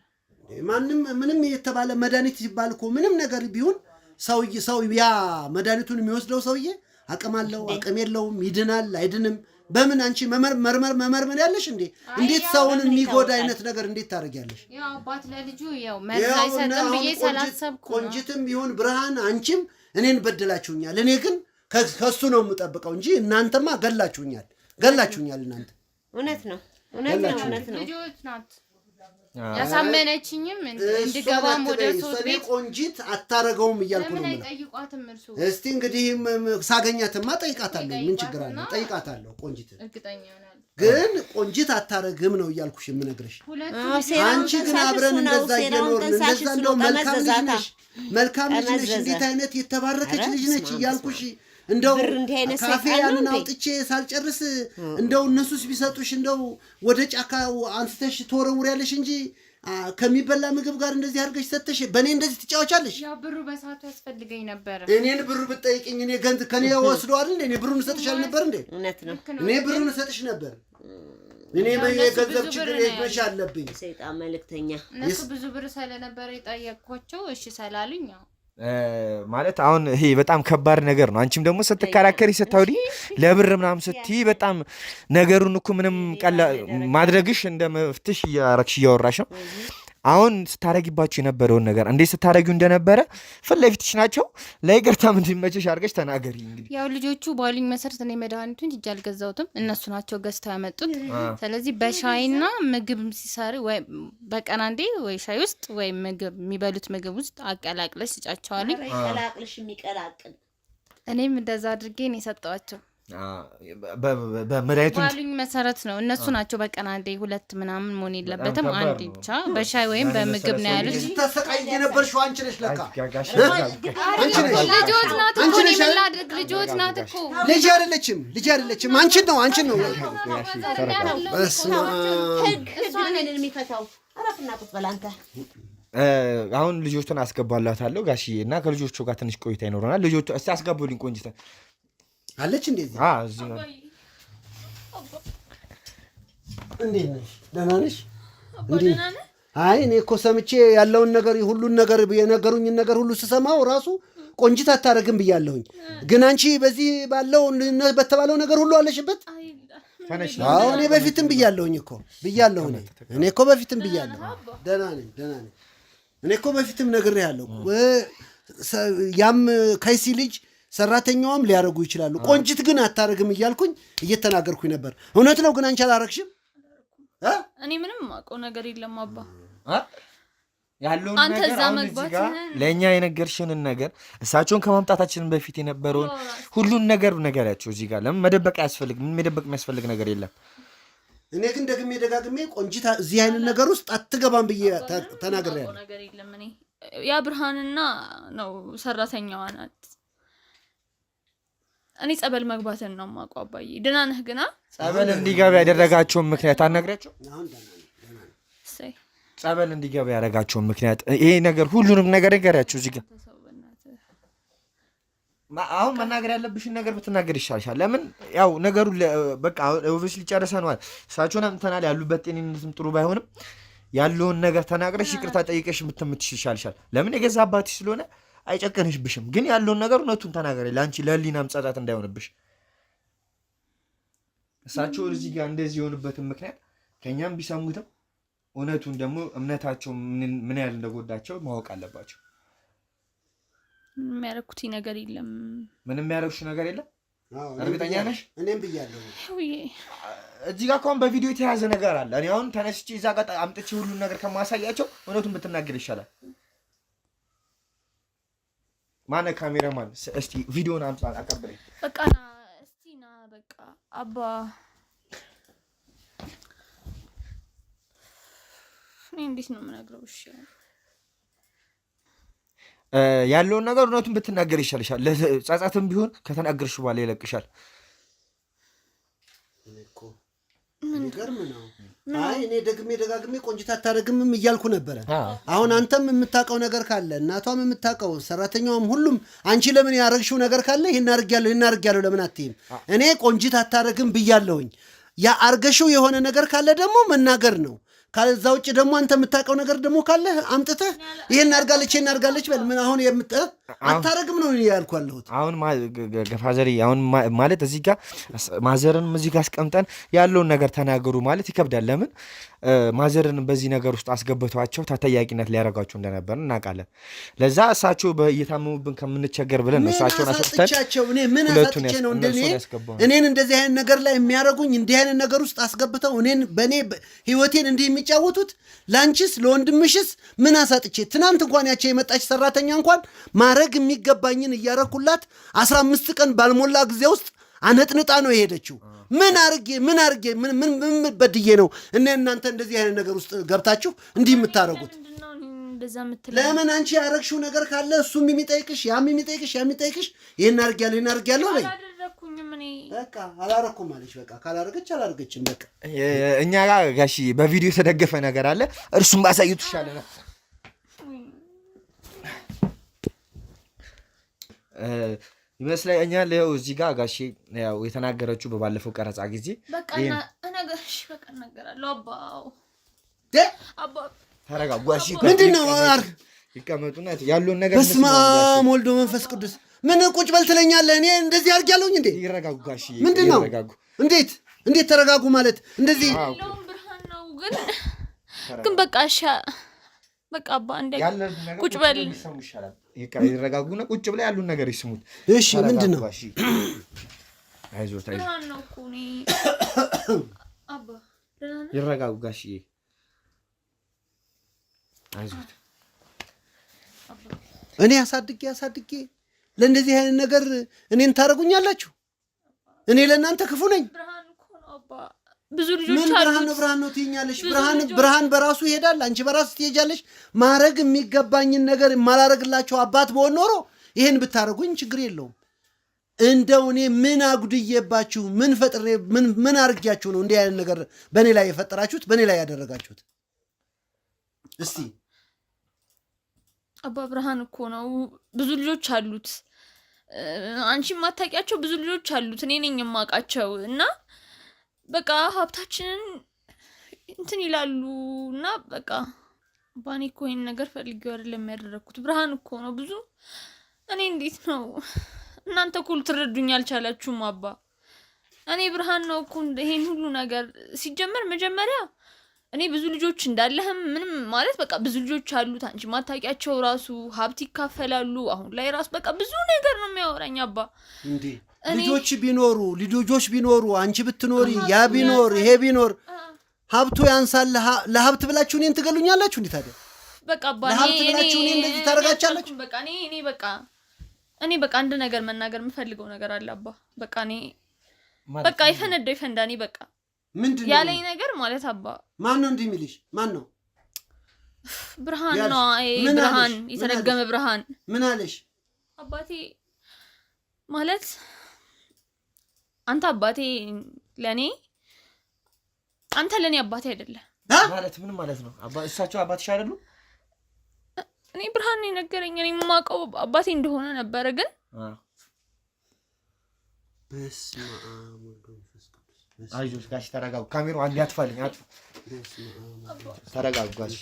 ማንም ምንም የተባለ መድኃኒት ሲባል እኮ ምንም ነገር ቢሆን ሰው ያ መድኃኒቱን የሚወስደው ሰውዬ አቅም አለው አቅም የለውም፣ ይድናል አይድንም፣ በምን አንቺ መመርመር ያለሽ እንዴ? እንዴት ሰውን የሚጎዳ አይነት ነገር እንዴት ታደርጊያለሽ? ያው አባት ለልጁ ያው መርዝ አይሰጥም ብዬ ስላሰብኩ ቆንጅትም ቢሆን ብርሃን አንቺም እኔን በድላችሁኛል። እኔ ግን ከሱ ነው የምጠብቀው እንጂ እናንተማ ገላችሁኛል እናንተ። እውነት ነው ልጆች ናት ያሳመነችኝም እንድገባም ወደ ሶስት ቤት ቆንጂት አታረገውም እያልኩ ነው። ጠይቋትም እርሱ እስቲ እንግዲህ ሳገኛትማ ጠይቃታለሁ። ምን ችግር አለ? ጠይቃታለሁ። ቆንጂት እርግጠኛ ይሆናል ግን ቆንጂት አታረግም ነው እያልኩሽ የምነግርሽ። አንቺ ግን አብረን እንደዛ እየኖርን እንደዛ እንደው መልካም ልጅ ነሽ እንዴት አይነት የተባረከች ልጅ ነች እያልኩሽ እንደው ካፌ ያንን አውጥቼ ሳልጨርስ እንደው እነሱስ ቢሰጡሽ እንደው ወደ ጫካ አንስተሽ ተወረውሪያለሽ እንጂ ከሚበላ ምግብ ጋር እንደዚህ አድርገሽ ሰተሽ በእኔ እንደዚህ ትጫወቻለሽ። ያው ብሩ በሰዓቱ ያስፈልገኝ ነበር። እኔን ብሩ ብትጠይቅኝ እኔ ከኔ ወስዶ አይደል እኔ ብሩን እሰጥሻል ነበር እንዴ? እውነት ነው። እኔ ብሩን እሰጥሽ ነበር። እኔ የገንዘብ ችግር የትመሻ አለብኝ። ሰይጣን መልእክተኛ እነሱ ብዙ ብር ስለነበረ የጠየቅኳቸው እሺ ስላሉኝ ያው ማለት አሁን ይሄ በጣም ከባድ ነገር ነው። አንቺም ደግሞ ስትከራከሪ ስታውዲ ለብር ምናምን ስትይ በጣም ነገሩን እኮ ምንም ማድረግሽ እንደ መፍትሽ እያወራሽ ነው። አሁን ስታረጊባችሁ የነበረውን ነገር እንዴት ስታረጊው እንደነበረ ፊት ለፊትሽ ናቸው። ለይቅርታም እንዲመችሽ አድርገሽ ተናገሪ። እንግዲህ ያው ልጆቹ ባሉኝ መሰረት እኔ መድኃኒቱን እጅ አልገዛሁትም፣ እነሱ ናቸው ገዝተው ያመጡት። ስለዚህ በሻይና ምግብ ሲሰሪ ወይ በቀን አንዴ ወይ ሻይ ውስጥ ወይ ምግብ የሚበሉት ምግብ ውስጥ አቀላቅለሽ ስጫቸዋለሁ። አቀላቅለሽ የሚቀላቅል እኔም እንደዛ አድርጌ ነው የሰጠዋቸው። በመድኃኒቱን ባሉኝ መሰረት ነው። እነሱ ናቸው በቀን አንዴ ሁለት ምናምን መሆን የለበትም አንዴ ብቻ በሻይ ወይም በምግብ ነው ያሉት። ስታሰቃይ የነበርሽው አንቺ ነሽ ለካ። ልጆች ናት እኮ እኔ ምን ላድርግ? ልጆች ናት እኮ ልጅ አይደለችም። አንቺን ነው የሚፈታው። አረፍና ቁጭ በል አንተ። አሁን ልጆቹን አስገባላታለሁ ጋሽዬ እና ከልጆቹ ጋር ትንሽ ቆይታ ይኖረናል። ልጆቹ እስቲ አስገቡልኝ። ቆንጅተን አለች እንደዚህ እዚህ ነው። እንዴት ነሽ? ደህና ነሽ? አይ እኔ እኮ ሰምቼ ያለውን ነገር ሁሉን ነገር የነገሩኝን ነገር ሁሉ ስሰማው ራሱ ቆንጂት አታረግም ብያለሁኝ። ግን አንቺ በዚህ ባለው በተባለው ነገር ሁሉ አለሽበት። አዎ እኔ በፊትም ብያለሁኝ እኮ እኔ እኮ በፊትም ብያለሁ። ደህና ነኝ። እኔ እኮ በፊትም ነግሬሃለሁ። ያም ከይሲ ልጅ ሰራተኛዋም ሊያደርጉ ይችላሉ። ቆንጂት ግን አታረግም እያልኩኝ እየተናገርኩኝ ነበር። እውነት ነው ግን አንቺ አላረግሽም። እኔ ምንም አውቀው ነገር የለም አባ። ያለውን ነገር አሁን እዚህ ጋር ለእኛ የነገርሽንን ነገር እሳቸውን ከማምጣታችንን በፊት የነበረውን ሁሉን ነገር ነገራቸው እዚህ ጋር። ለምን መደበቅ አያስፈልግም። ምን መደበቅ የሚያስፈልግ ነገር የለም። እኔ ግን ደጋግሜ ቆንጂት እዚህ አይነት ነገር ውስጥ አትገባም ብዬ ተናግሬያለሁ። ነገር የለም። እኔ ያ ብርሃንና ነው ሰራተኛዋ ናት። እኔ ጸበል መግባትን ነው የማውቀው አባዬ። ደህና ነህ? ግና ጸበል እንዲገባ ያደረጋቸውን ምክንያት አልነግራቸው። ጸበል እንዲገባ ያደረጋቸውን ምክንያት ይሄ ነገር ሁሉንም ነገር ነገራቸው እዚህ ጋር። አሁን መናገር ያለብሽን ነገር ብትናገር ይሻልሻል። ለምን ያው ነገሩ በቃ ኦፊስ ሊጨርሰናል። እሳቸውን አምጥተናል። ያሉበት ጤንነትም ጥሩ ባይሆንም ያለውን ነገር ተናግረሽ ይቅርታ ጠይቀሽ ብትምትሽ ይሻልሻል። ለምን የገዛ አባትሽ ስለሆነ አይጨቀንሽብሽም። ግን ያለውን ነገር እውነቱን ተናገሪ። ለአንቺ ለህሊናም ጸጸት እንዳይሆንብሽ። እሳቸው እዚህ ጋር እንደዚህ የሆኑበትን ምክንያት ከእኛም ቢሰሙትም እውነቱን ደግሞ እምነታቸው ምን ያህል እንደጎዳቸው ማወቅ አለባቸው። ምንም ያደረኩት ነገር የለም። ምንም ያደረግሽ ነገር የለም? እርግጠኛ ነሽ? እኔም ብያለሁ። እዚህ ጋር ከሆን በቪዲዮ የተያዘ ነገር አለ። እኔ አሁን ተነስቼ እዛ ጋር አምጥቼ ሁሉን ነገር ከማሳያቸው እውነቱን ብትናገር ይሻላል። ማነ ካሜራማን እስቲ ቪዲዮን አምጣ አቀብለኝ። በቃ ና እስቲ ና በቃ አባ። እኔ እንዴት ነው የምነግረው? እሺ ያለውን ነገር እውነቱን ብትናገር ይሻልሻል። ጸጸትም ቢሆን ከተናገርሽ በኋላ ይለቅሻል። ይገርም ነው። አይ እኔ ደጋግሜ ቆንጅት አታደርግምም እያልኩ ነበረ። አሁን አንተም የምታውቀው ነገር ካለ እናቷም የምታውቀው ሰራተኛውም ሁሉም አንቺ ለምን ያረግሽው ነገር ካለ ይሄን አድርጊያለሁ ለምን አትይም? እኔ ቆንጅት አታደርግም ብያለሁኝ። ያ አርገሽው የሆነ ነገር ካለ ደግሞ መናገር ነው። ከዛ ውጭ ደግሞ አንተ የምታውቀው ነገር ደግሞ ካለ አምጥተህ ይሄን አድርጋለች በል። ምን አሁን አታረግም ነው ያልኩ ያለሁት። አሁን ገፋዘሪ አሁን ማለት እዚህ ጋር ማዘርንም እዚህ ጋር አስቀምጠን ያለውን ነገር ተናገሩ ማለት ይከብዳል። ለምን ማዘርን በዚህ ነገር ውስጥ አስገብቷቸው ተጠያቂነት ሊያደርጓቸው እንደነበር እናውቃለን። ለዛ እሳቸው እየታመሙብን ከምንቸገር ብለን ነው እሳቸውን አሰጥተን እኔ ምን አሳጥቼ ነው እኔን እንደዚህ አይነት ነገር ላይ የሚያደርጉኝ እንዲህ አይነት ነገር ውስጥ አስገብተው እኔን በእኔ ህይወቴን እንዲህ የሚጫወቱት? ለአንቺስ ለወንድምሽስ ምን አሳጥቼ? ትናንት እንኳን ያቸው የመጣች ሰራተኛ እንኳን ማድረግ የሚገባኝን እያረኩላት 15 ቀን ባልሞላ ጊዜ ውስጥ አነጥንጣ ነው የሄደችው። ምን አርጌ ምን በድዬ ነው እናንተ እንደዚህ አይነት ነገር ውስጥ ገብታችሁ እንዲህ የምታረጉት? ለምን አንቺ ያረግሽው ነገር ካለ እሱም የሚጠይቅሽ ያም የሚጠይቅሽ ይሄን አርጌያለሁ በይ። በቃ አላረኩም አለች። በቃ ካላረገች አላረገችም። በቃ እኛ ጋር ጋሺ በቪዲዮ የተደገፈ ነገር አለ። እርሱም ባሳዩት ይሻለናል። ይመስለኛል ያው እዚህ ጋር ጋሼ ያው የተናገረችው በባለፈው ቀረጻ ጊዜ በቃ እናገራለሁ። አባ ተረጋጉ። ጋሼ ምንድነው ይቀመጡና ያለውን ነገር በስመ አብ ወልድ መንፈስ ቅዱስ። ምን ቁጭ በል ትለኛለህ? እኔ እንደዚህ አድርጊያለሁኝ እንዴ? ይረጋጉ ጋሼ። ምንድነው? እንዴት ተረጋጉ ማለት እንደዚህ? ብርሃን ነው ግን በቃ እሺ በቃ አባ እንደ ቁጭ በል ይረጋጉና ቁጭ ብላ ያሉን ነገር ይስሙት። እሺ ምንድነው? አይዞት ብርሃን ነው እኮ እኔ አባ ይረጋጉ ጋሽዬ አይዞት። እኔ አሳድጌ ለእንደዚህ አይነት ነገር እኔን ታረጉኛላችሁ? እኔ ለእናንተ ክፉ ነኝ? ብርሃን እኮ ነው አባ። ብዙ ልጆች አሉ። ብርሃን ነው ትይኛለሽ? ብርሃን በራሱ ይሄዳል፣ አንቺ በራሱ ትሄጃለሽ። ማረግ የሚገባኝን ነገር የማላረግላቸው አባት በሆን ኖሮ ይሄን ብታረጉኝ ችግር የለውም። እንደው እኔ ምን አጉድዬባችሁ ምን ፈጥሬ ምን አርጊያችሁ ነው እንዲህ አይነት ነገር በእኔ ላይ የፈጠራችሁት በእኔ ላይ ያደረጋችሁት? እስቲ አባ ብርሃን እኮ ነው። ብዙ ልጆች አሉት። አንቺ የማታውቂያቸው ብዙ ልጆች አሉት። እኔ ነኝ የማውቃቸው እና በቃ ሀብታችንን እንትን ይላሉ እና በቃ ባኔ እኮ ይሄን ነገር ፈልጌው አይደለም ያደረኩት። ብርሃን እኮ ነው ብዙ። እኔ እንዴት ነው እናንተ እኮ ልትረዱኝ አልቻላችሁም አባ። እኔ ብርሃን ነው እኮ ይሄን ሁሉ ነገር ሲጀመር መጀመሪያ እኔ ብዙ ልጆች እንዳለህም ምንም ማለት በቃ ብዙ ልጆች አሉት። አንቺ ማታውቂያቸው ራሱ ሀብት ይካፈላሉ። አሁን ላይ ራሱ በቃ ብዙ ነገር ነው የሚያወራኝ አባ። እንዴ ልጆች ቢኖሩ አንቺ ብትኖሪ ያ ቢኖር ይሄ ቢኖር ሀብቱ ያንሳል። ለሀብት ብላችሁ እኔን ትገሉኛላችሁ? እንዴ ታዲያ በቃ አባ ለሀብት ብላችሁ እኔን እንደዚህ ታደርጋቻላችሁ? በቃ እኔ በቃ አንድ ነገር መናገር የምፈልገው ነገር አለ አባ። በቃ እኔ በቃ ይፈንዳ። እኔ በቃ ምንድነው ያለኝ ነገር ማለት አባ? ማን ነው እንዲህ የሚልሽ? ማን ነው? ብርሃን ነው። ብርሃን የተረገመ ብርሃን። ምን አለሽ? አባቴ ማለት አንተ አባቴ ለኔ አንተ ለኔ አባቴ አይደለም ማለት ምን ማለት ነው? እሳቸው አባትሽ አይደሉ? እኔ ብርሃን ነው የነገረኝ። እኔ የማውቀው አባቴ እንደሆነ ነበረ ግን በስመ አብ ወልድ መንፈስ ቅዱስ። አይዞሽ ጋሽ ተረጋጉ። ካሜራው አንዴ አጥፋልኝ። ተረጋጉ ጋሽ